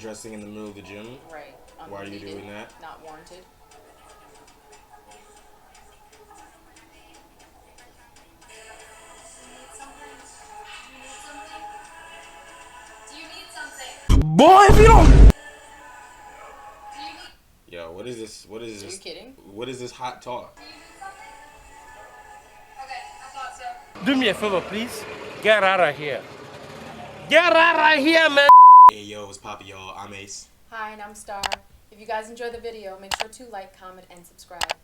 Undressing in the middle of the gym? Right. Why are you doing that? Not warranted. Boy, if you don't... Yo, what is this? What is this? Are you kidding? What is this hot talk? Okay, I thought so. Do me a favor, please. Get out of here. Get out of here, man. Hey, yo, what's poppin', y'all? I'm Ace. Hi, and I'm Star. If you guys enjoy the video, make sure to like, comment, and subscribe.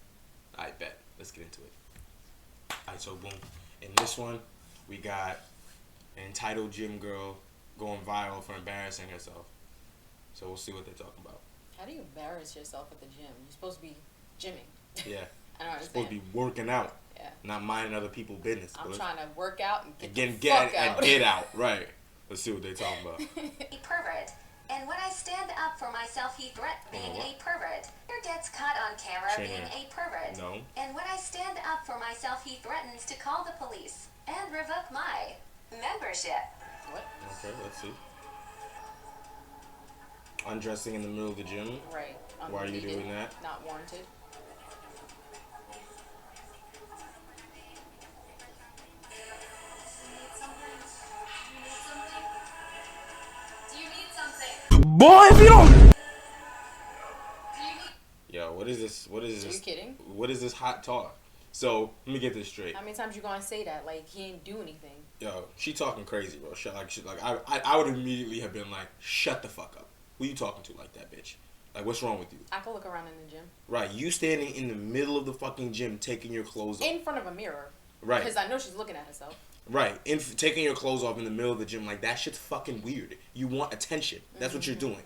I bet. Let's get into it. Alright, so boom. In this one, we got an entitled gym girl going viral for embarrassing herself. So we'll see what they're talking about. How do you embarrass yourself at the gym? You're supposed to be gymming. Yeah. I don't understand. Supposed to be working out. Yeah. Not minding other people's business. I'm trying to work out and get get out. Right. Let's see what they're talking about. A pervert. And when I stand up for myself, he threatens being a pervert. Here gets caught on camera being a pervert. No. And when I stand up for myself, he threatens to call the police and revoke my membership. What? Okay, let's see. Undressing in the middle of the gym? Right. Why are you doing that? Not warranted. Boy, if you don't... Yo, what is this? What is this? Are you kidding? What is this hot talk? So, let me get this straight. How many times you gonna say that? Like, he ain't do anything. Yo, she talking crazy, bro. I would immediately have been like, shut the fuck up. Who you talking to like that, bitch? Like, what's wrong with you? I could look around in the gym. Right, you standing in the middle of the fucking gym taking your clothes off. In front of a mirror. Right. Because I know she's looking at herself. Right, taking your clothes off in the middle of the gym, like, that shit's fucking weird. You want attention. That's what you're doing.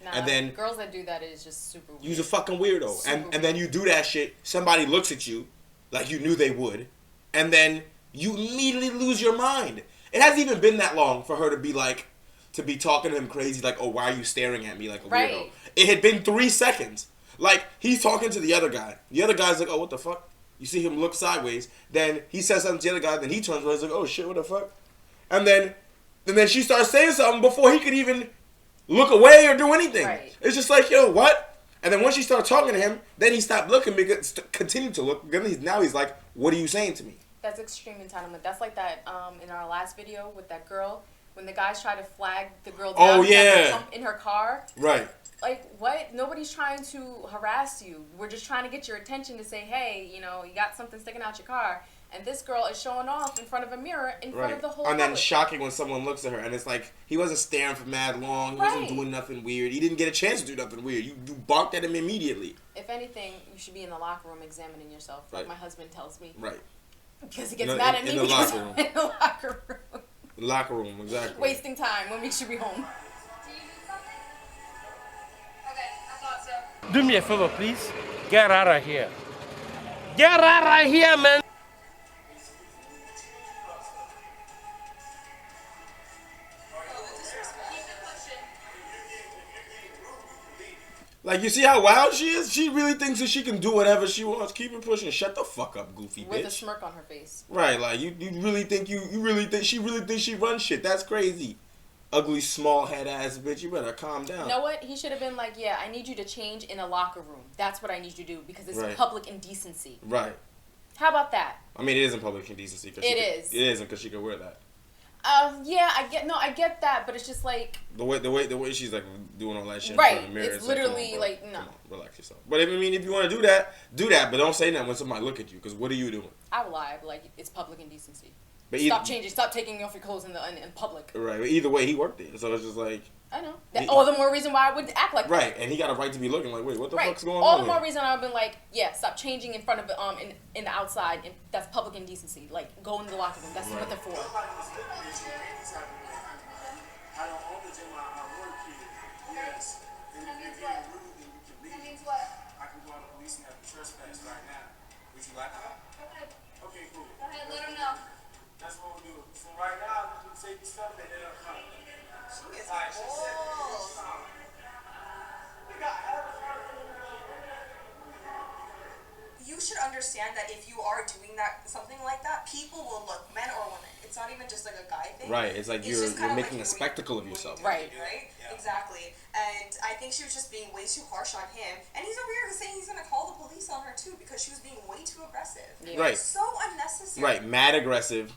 Nah, and then girls that do that is just super weird. You's a fucking weirdo. And then you do that shit, somebody looks at you like you knew they would, and then you immediately lose your mind. It hasn't even been that long for her to be like, to be talking to him crazy, like, oh, why are you staring at me like a weirdo? It had been 3 seconds. Like, he's talking to the other guy. The other guy's like, oh, what the fuck? You see him look sideways. Then he says something to the other guy. Then he turns around and he's like, oh, shit, what the fuck? And then she starts saying something before he could even look away or do anything. Right. It's just like, yo, what? And then once she started talking to him, then he stopped looking, because continued to look. Now he's like, what are you saying to me? That's extreme entitlement. That's like that in our last video with that girl, when the guys try to flag the girl down. Oh, yeah. In her car. Right. Like, what? Nobody's trying to harass you. We're just trying to get your attention to say, hey, you know, you got something sticking out your car. And this girl is showing off in front of a mirror in front of the whole And then public. shocking when someone looks at her. And it's like, he wasn't staring for mad long. He wasn't doing nothing weird. He didn't get a chance to do nothing weird. You barked at him immediately. If anything, you should be in the locker room examining yourself, like my husband tells me. Right. Because he gets mad at me in the locker room. In the locker room. Locker room, exactly. Wasting time when we should be home. Do me a favor, please. Get out of here. Get out of here, man. Like, you see how wild she is? She really thinks that she can do whatever she wants. Keep it pushing. Shut the fuck up, goofy bitch. With a smirk on her face. Right, like, you really think she really thinks she runs shit. That's crazy. Ugly, small head ass bitch. You better calm down. You know what? He should have been like, yeah, I need you to change in a locker room. That's what I need you to do, because it's public indecency. Right. How about that? I mean, it isn't public indecency. It is. It isn't, because she could wear that. Yeah, I get that, but it's just like the way she's like doing all that shit in right. front of the mirror. It's literally like, no. Come on, relax yourself. But I mean, if you want to do that, but don't say that when somebody look at you, because what are you doing? I would lie, but like, it's public indecency. But stop taking off your clothes in public. Right, but either way, he worked there, so it's just like. I know. All the more reason why I would act like that. Right, and he got a right to be looking like, wait, what the fuck's going on? All the more reason I've been like, yeah, stop changing in front of in the outside, and that's public indecency. Like, go in the locker room. That's what they're for. I don't own the gym, I work here. Yes. That means what? That means what? I can go on the police and have the trespass right now. Would you like that? Okay. Okay, cool. Go ahead, let him know. That's what we'll do. So right now, you take your stuff and then I'll come. It's Alright, You should understand. understand that if you are doing something like that, people will look, men or women. It's not even just like a guy thing. Right. It's like you're just kind of making like a spectacle of yourself. Right. Right? Yeah. Exactly. And I think she was just being way too harsh on him. And he's over here saying he's going to call the police on her too because she was being way too aggressive. Yeah. Right. So unnecessary. Right. Mad aggressive.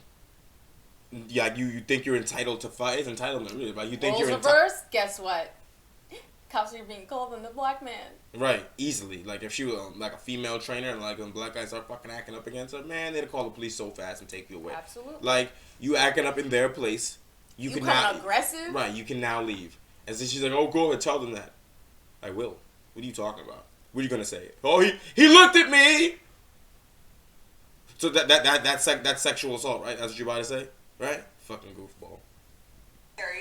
Yeah, you think you're entitled to fight. It's entitlement, really. But you think Roles you're reversed. Guess what? Cops are being called on the black man. Right, easily. Like if she was like a female trainer and like when black guys start fucking acting up against her, man, they'd call the police so fast and take you away. Absolutely. Like you acting up in their place, you can now aggressive. right. You can now leave. And so she's like, "Oh, go ahead, tell them that." I will. What are you talking about? What are you gonna say? Oh, he looked at me. So that's sexual assault, right? That's what you're about to say, right? Fucking goofball.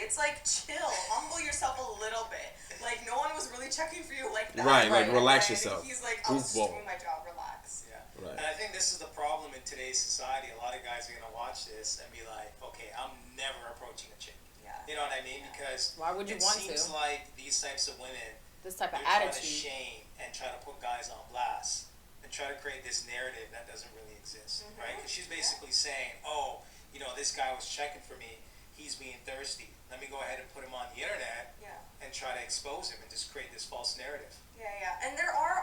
It's like, chill. Humble yourself a little bit. Like, no one was really checking for you like that. Right, like Right. relax And yourself. he's like, I was just Goofball. doing my job. Relax. Yeah. Right. And I think this is the problem in today's society. A lot of guys are gonna watch this and be like, okay, I'm never approaching a chick. Yeah. You know what I mean? Because Why would you it want seems to? like these types of women, This type of they're trying to attitude. shame and try to put guys on blast and try to create this narrative that doesn't really exist, right? Because she's basically saying, oh, you know, this guy was checking for me. He's being thirsty. Let me go ahead and put him on the internet Yeah. and try to expose him and just create this false narrative. Yeah. And there are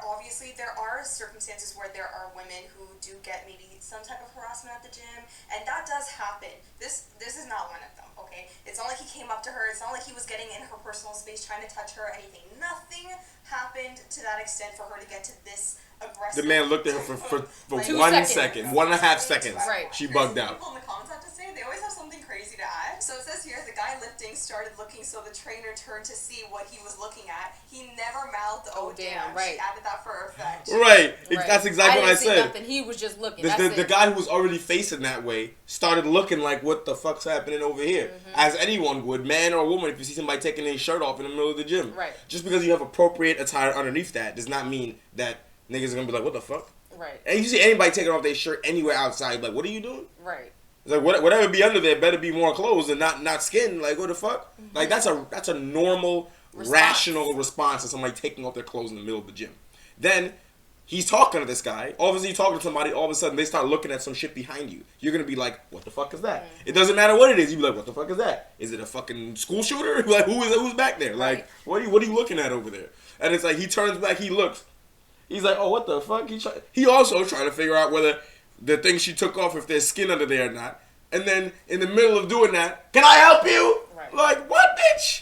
circumstances where there are women who do get maybe some type of harassment at the gym, and that does happen. This is not one of them, okay? It's not like he came up to her. It's not like he was getting in her personal space, trying to touch her, anything. Nothing happened to that extent for her to get to this aggressive. The man looked at her for Like, 2 1 seconds. second, 1.5 seconds. Right. She bugged out. People in the comments have to say they always have something crazy to add. So it says here the guy lifting started looking, so the trainer turned to see what he was looking at. He never mouthed, "Oh damn!" right. She added that for effect. Right. Right. That's exactly what I didn't see said. Nothing. He was just looking. The guy who was already facing that way started looking like, what the fuck's happening over here? As anyone would, man or woman, if you see somebody taking his shirt off in the middle of the gym. Right. Just because you have appropriate attire underneath that does not mean that niggas are going to be like, what the fuck? Right. And you see anybody taking off their shirt anywhere outside, like, what are you doing? Right. It's like, whatever be under there better be more clothes and not skin. Like, what the fuck? Like, that's a normal, rational response to somebody taking off their clothes in the middle of the gym. Then he's talking to this guy. Obviously, you're talking to somebody. All of a sudden, they start looking at some shit behind you. You're gonna be like, "What the fuck is that?" It doesn't matter what it is. You be like, "What the fuck is that? Is it a fucking school shooter? Like, who's back there? Like, what are you looking at over there?" And it's like he turns back. He looks. He's like, "Oh, what the fuck?" He also trying to figure out whether the thing she took off, if there's skin under there or not. And then in the middle of doing that, "Can I help you?" Right. Like, what, bitch?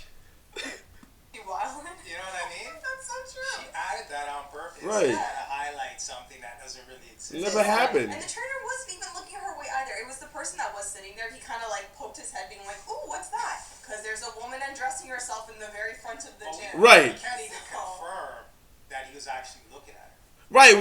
You wild. You know what I mean? That's so true. She added that on purpose Right. to highlight something that doesn't really exist. It never happened. And the trainer wasn't even looking her way either. It was the person that was sitting there. He kind of like poked his head, being like, "Ooh, what's that?" Because there's a woman undressing herself in the very front of the gym. Right. You can't even confirm that he was actually looking at her. Right.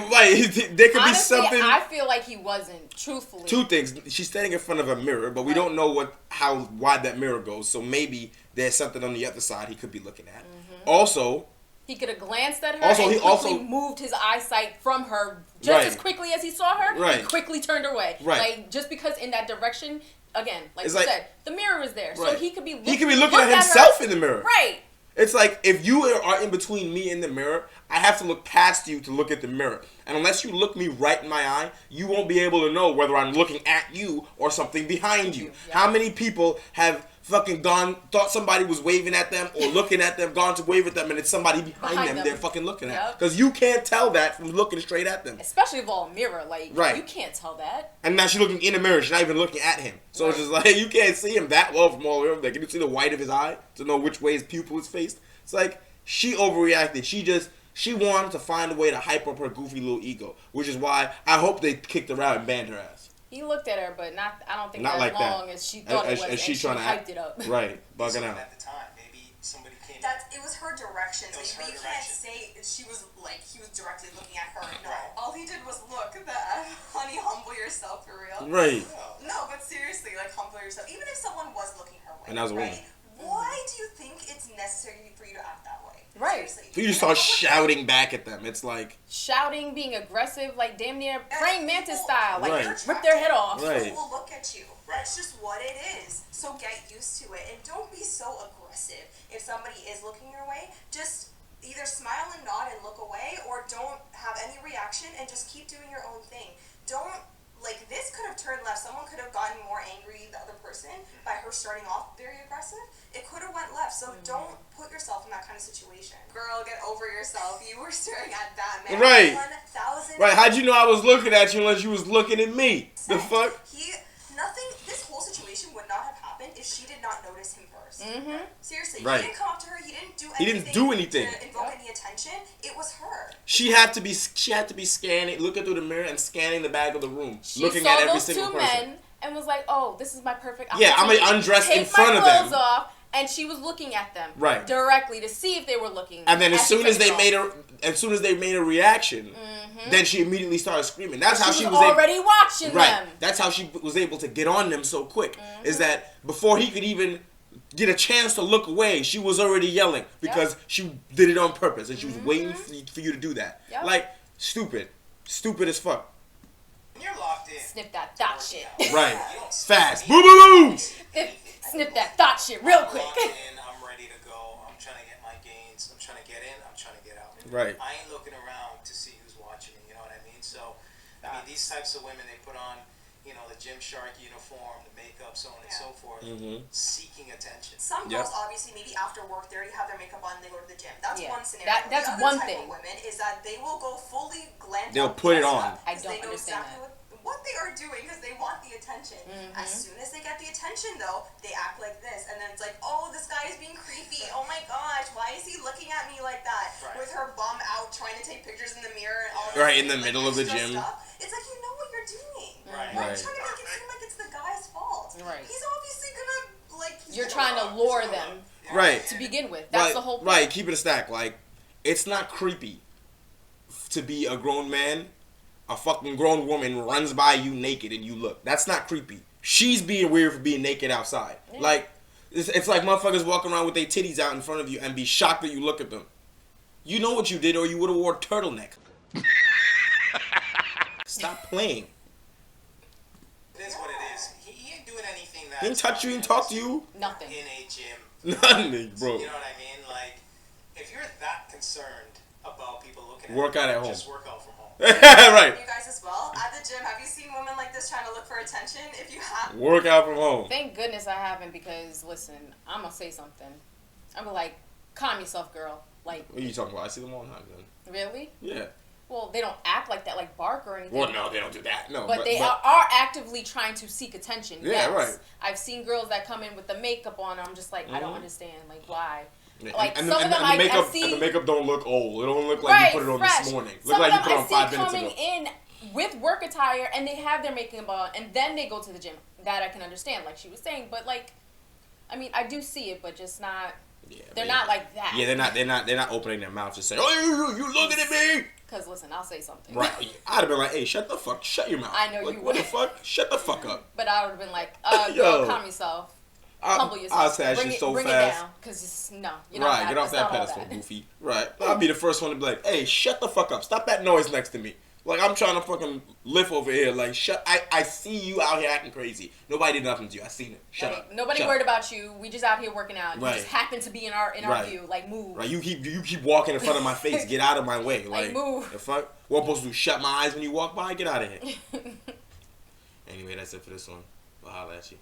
There could be Honestly, something. I feel like he wasn't. Truthfully. Two things. She's standing in front of a mirror, but we don't know how wide that mirror goes. So maybe there's something on the other side he could be looking at. Also, He could have glanced at her Also, and he quickly also- moved his eyesight from her just Right. as quickly as he saw her. Right. He quickly turned away. Right. Like, just because in that direction, again, like It's you like- said, the mirror was there. So Right. he could be he could be looking look at himself her. in the mirror. Right. It's like if you are in between me and the mirror, I have to look past you to look at the mirror. And unless you look me right in my eye, you won't be able to know whether I'm looking at you or something behind you. Yeah. How many people have fucking thought somebody was waving at them or looking at them, gone to wave at them, and it's somebody behind them they're fucking looking at? Yep. Because you can't tell that from looking straight at them. Especially if all mirror. Like, Right. you can't tell that. And now she's looking in the mirror. She's not even looking at him. So it's just like, you can't see him that well from all the way over there. Can you see the white of his eye to know which way his pupil is faced? It's like, she overreacted. She wanted to find a way to hype up her goofy little ego. Which is why I hope they kicked her out and banned her ass. He looked at her, but I don't think Not as like that. long as she thought it was, and she trying to hyped it up. Right. Bugging So out. at the time, maybe somebody came in. It was her direction. It was But her you direction. can't say she was like he was directly looking at her. No, Right. all he did was look. That honey, humble yourself for real. Right. No, but seriously, like humble yourself. Even if someone was looking her way, And that was a woman. right? Why do you think it's necessary for you to act that way? Right. Seriously. So you start shouting back at them. It's like, Shouting, being aggressive, like damn near And praying mantis people- style. Like, Right. rip their head off. Right. People will look at you. That's just what it is. So get used to it, and don't be so aggressive. If somebody is looking your way, just either smile and nod and look away, or don't have any reaction and just keep doing your own thing. Don't, like, this could have turned left. Someone could have gotten more angry, the other person, by her starting off very aggressive. It could have went left. So don't put yourself in that kind of situation. Girl, get over yourself. You were staring at that man. Right. 1,000. Right, how'd you know I was looking at you unless you was looking at me? The fuck? This whole situation would not have happened if she did not notice him first. Seriously, Right. he didn't come up to her. He didn't do anything. He didn't do anything to invoke any attention. It was her. She had to be scanning, looking through the mirror and scanning the back of the room, She looking saw at every those single two person. men and was like, "Oh, this is my perfect Yeah, I'm opportunity gonna undress to in front of take my them." clothes off, and she was looking at them Right. directly to see if they were looking. And then as she soon as took they it off. made a reaction, then she immediately started screaming. That's how she was already watching right. them. That's how she was able to get on them so quick. Is that before he could even get a chance to look away, she was already yelling because she did it on purpose and she was waiting for you to do that. Yep. Like stupid as fuck. When you're locked in. Snip that thought shit. Right, You don't fast. see Boom, boom, boom. Snip that thought shit real quick. I'm locked in, I'm ready to go. I'm trying to get my gains. I'm trying to get in. I'm trying to get out. Right. I ain't looking around to see who's watching me. You know what I mean? So, I mean, these types of women, they put on, you know, the Gymshark uniform, the makeup, so on and so forth, seeking attention. Some girls, obviously, maybe after work, they already have their makeup on and they go to the gym. That's Yeah. one scenario. That's the other one type thing. of women is that they will go fully glammed They'll up, put it dressed on. up, I 'cause don't they know understand exactly what they are doing because they want the attention. As soon as they get the attention, though, they act like this, and then it's like, oh, this guy is being creepy. Oh my gosh, why is he looking at me like that? Right. With her bum out, trying to take pictures in the mirror and all that. Right, in the like, middle of the dressed gym. up. It's like, you know what you're doing. Right. You're Right. trying to make it seem like it's the guy's fault. Right. He's obviously gonna, like, You're trying to lure them Right. to begin with. That's Right, the whole point. right, keep it a stack. Like, it's not creepy to be a grown man. A fucking grown woman runs by you naked and you look. That's not creepy. She's being weird for being naked outside. Yeah. Like, it's like motherfuckers walking around with their titties out in front of you and be shocked that you look at them. You know what you did, or you would have wore a turtleneck. Stop playing. It is what it is. He ain't doing anything that. He didn't touch you, he didn't talk to you. Nothing. In a gym. Nothing, bro. You know what I mean? Like, if you're that concerned about people looking at Work you, out at home. just work out from home. Right. You guys as well at the gym. Have you seen women like this trying to look for attention? If you have, Work out from home. Thank goodness I haven't, because listen, I'm gonna say something. I'm gonna like, calm yourself, girl. Like, What are you talking about? I see them all the time, then. really? Yeah. Well, they don't act like that, like bark or anything. Well, no, they don't do that. No. But they are actively trying to seek attention. Yeah, Yes. right. I've seen girls that come in with the makeup on. I'm just like, I don't understand. Like, why? Yeah, Like, and, some and, of them and the I makeup, see. and the makeup don't look old. It don't look like Right, you put it on fresh. this morning. Some Look like of you them put it on I 5 see minutes coming ago. in with work attire and they have their makeup on and then they go to the gym. That I can understand, like she was saying. But like, I mean, I do see it, but just not. Yeah, They're not like that. Yeah, they're not opening their mouth to say, "Oh, you looking at me?" Cause listen, I'll say something. Right. I'd have been like, "Hey, shut your mouth." I know like, you What the would. fuck? Shut the fuck up. But I would have been like, Yo. girl, calm yourself. Humble yourself. I'll say that bring shit it, so bring fast. it down. Cause it's, no, you're not Right, get off it's that not all pedestal, goofy. Right. I'll be the first one to be like, "Hey, shut the fuck up. Stop that noise next to me." Like, I'm trying to fucking lift over here. Like, I see you out here acting crazy. Nobody did nothing to you. I seen it. Shut Right. up. Nobody Shut worried up. about you. We just out here working out. You Right. just happen to be in our Right. view. Like, move. Right, you keep walking in front of my face. Get out of my way. Like, move. the fuck? What I'm supposed to do? Shut my eyes when you walk by? Get out of here. Anyway, that's it for this one. I'll holler at you.